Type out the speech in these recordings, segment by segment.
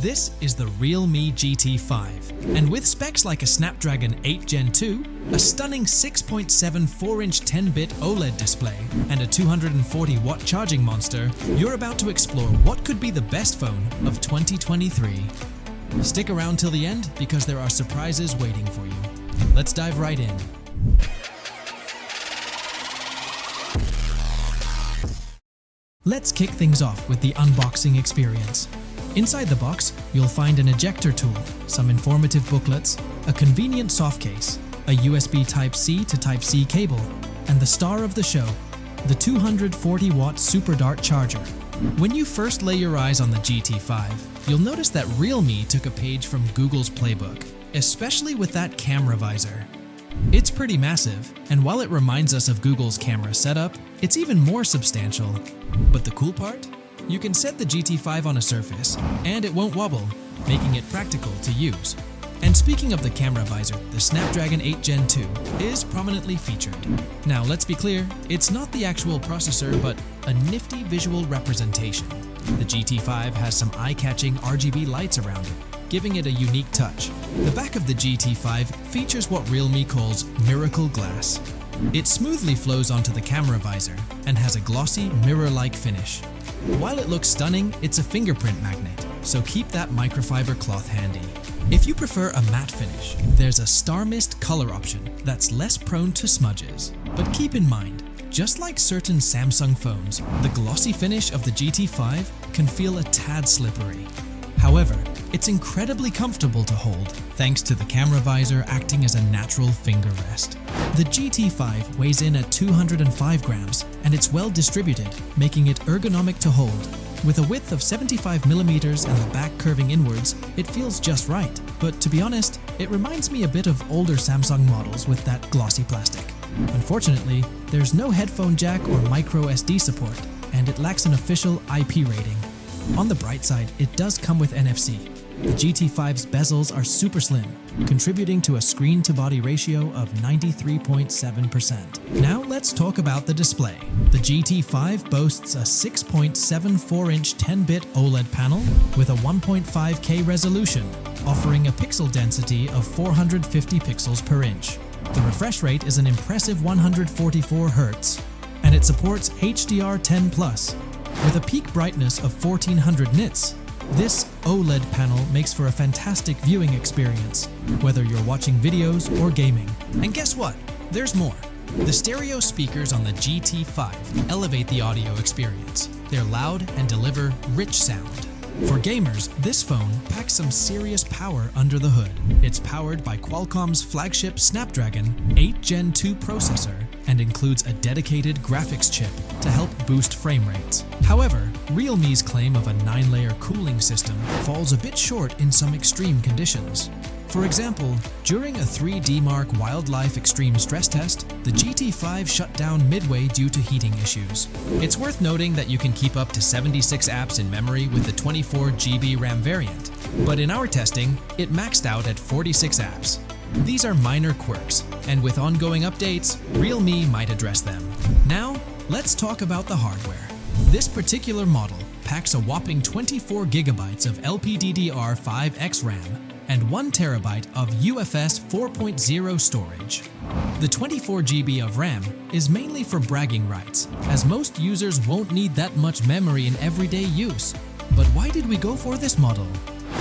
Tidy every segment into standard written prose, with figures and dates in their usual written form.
This is the Realme GT5, and with specs like a Snapdragon 8 Gen 2, a stunning 6.7 4-inch 10-bit OLED display, and a 240-watt charging monster, you're about to explore what could be the best phone of 2023. Stick around till the end because there are surprises waiting for you. Let's dive right in. Let's kick things off with the unboxing experience. Inside the box, you'll find an ejector tool, some informative booklets, a convenient soft case, a USB Type-C to Type-C cable, and the star of the show, the 240-watt Super Dart charger. When you first lay your eyes on the GT5, you'll notice that Realme took a page from Google's playbook, especially with that camera visor. It's pretty massive, and while it reminds us of Google's camera setup, it's even more substantial. But the cool part? You can set the GT5 on a surface, and it won't wobble, making it practical to use. And speaking of the camera visor, the Snapdragon 8 Gen 2 is prominently featured. Now let's be clear, it's not the actual processor, but a nifty visual representation. The GT5 has some eye-catching RGB lights around it, giving it a unique touch. The back of the GT5 features what Realme calls miracle glass. It smoothly flows onto the camera visor and has a glossy, mirror-like finish. While it looks stunning, it's a fingerprint magnet, so keep that microfiber cloth handy. If you prefer a matte finish, there's a Star Mist color option that's less prone to smudges. But keep in mind, just like certain Samsung phones, the glossy finish of the GT5 can feel a tad slippery. However, it's incredibly comfortable to hold, thanks to the camera visor acting as a natural finger rest. The GT5 weighs in at 205 grams, and it's well distributed, making it ergonomic to hold. With a width of 75 millimeters and the back curving inwards, it feels just right. But to be honest, it reminds me a bit of older Samsung models with that glossy plastic. Unfortunately, there's no headphone jack or micro SD support, and it lacks an official IP rating. On the bright side, it does come with NFC. The GT5's bezels are super slim, contributing to a screen-to-body ratio of 93.7%. Now let's talk about the display. The GT5 boasts a 6.74-inch 10-bit OLED panel with a 1.5K resolution, offering a pixel density of 450 pixels per inch. The refresh rate is an impressive 144 Hz, and it supports HDR10+, with a peak brightness of 1400 nits. This OLED panel makes for a fantastic viewing experience, whether you're watching videos or gaming. And guess what? There's more. The stereo speakers on the GT5 elevate the audio experience. They're loud and deliver rich sound. For gamers, this phone packs some serious power under the hood. It's powered by Qualcomm's flagship Snapdragon 8 Gen 2 processor and includes a dedicated graphics chip to help boost frame rates. However, Realme's claim of a 9-layer cooling system falls a bit short in some extreme conditions. For example, during a 3D Mark Wildlife Extreme stress test, the GT5 shut down midway due to heating issues. It's worth noting that you can keep up to 76 apps in memory with the 24GB RAM variant, but in our testing, it maxed out at 46 apps. These are minor quirks, and with ongoing updates, Realme might address them. Now, let's talk about the hardware. This particular model packs a whopping 24 gigabytes of LPDDR5X RAM and 1 terabyte of UFS 4.0 storage. The 24 GB of RAM is mainly for bragging rights, as most users won't need that much memory in everyday use. But why did we go for this model?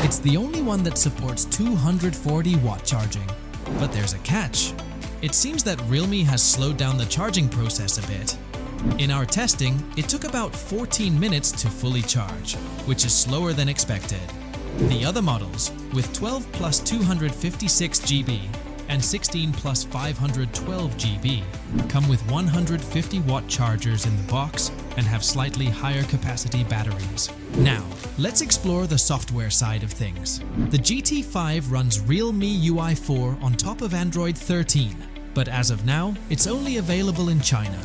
It's the only one that supports 240-watt charging. But there's a catch. It seems that Realme has slowed down the charging process a bit. In our testing, it took about 14 minutes to fully charge, which is slower than expected. The other models, with 12 plus 256 GB and 16 plus 512 GB, come with 150-watt chargers in the box and have slightly higher capacity batteries. Now, let's explore the software side of things. The GT5 runs Realme UI 4 on top of Android 13, but as of now, it's only available in China.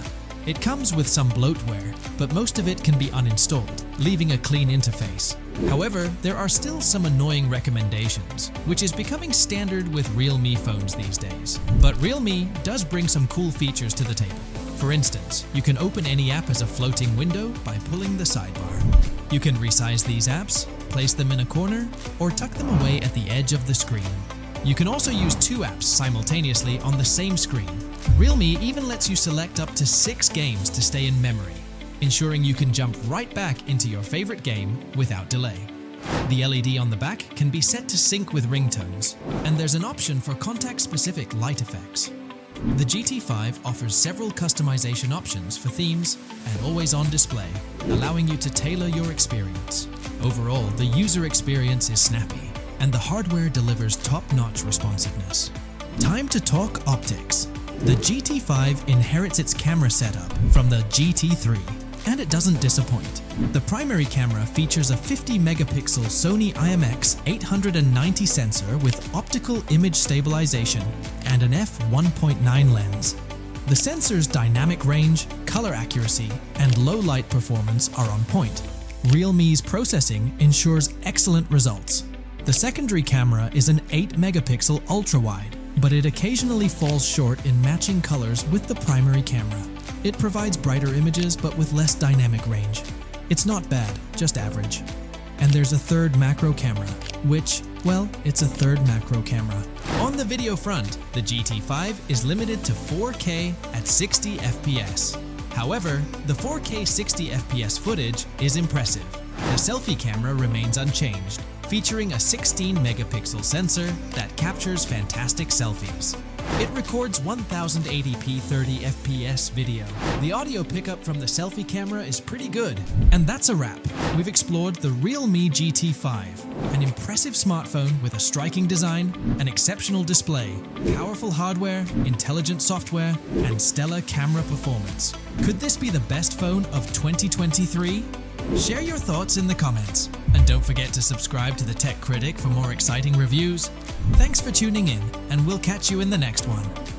It comes with some bloatware, but most of it can be uninstalled, leaving a clean interface. However, there are still some annoying recommendations, which is becoming standard with Realme phones these days. But Realme does bring some cool features to the table. For instance, you can open any app as a floating window by pulling the sidebar. You can resize these apps, place them in a corner or tuck them away at the edge of the screen. You can also use 2 apps simultaneously on the same screen. Realme even lets you select up to 6 games to stay in memory, ensuring you can jump right back into your favorite game without delay. The LED on the back can be set to sync with ringtones, and there's an option for contact-specific light effects. The GT5 offers several customization options for themes and always-on display, allowing you to tailor your experience. Overall, the user experience is snappy, and the hardware delivers top-notch responsiveness. Time to talk optics. The GT5 inherits its camera setup from the GT3, and it doesn't disappoint. The primary camera features a 50-megapixel Sony IMX890 sensor with optical image stabilization and an f1.9 lens. The sensor's dynamic range, color accuracy, and low light performance are on point. Realme's processing ensures excellent results. The secondary camera is an 8-megapixel ultra-wide, but it occasionally falls short in matching colors with the primary camera. It provides brighter images but with less dynamic range. It's not bad, just average. And there's a third macro camera, which, well, it's a third macro camera. On the video front, the GT5 is limited to 4K at 60 FPS. However, the 4K 60 FPS footage is impressive. The selfie camera remains unchanged, featuring a 16-megapixel sensor that captures fantastic selfies. It records 1080p 30 FPS video. The audio pickup from the selfie camera is pretty good. And that's a wrap. We've explored the Realme GT5, an impressive smartphone with a striking design, an exceptional display, powerful hardware, intelligent software, and stellar camera performance. Could this be the best phone of 2023? Share your thoughts in the comments. And don't forget to subscribe to the Tech Critic for more exciting reviews. Thanks for tuning in, and we'll catch you in the next one.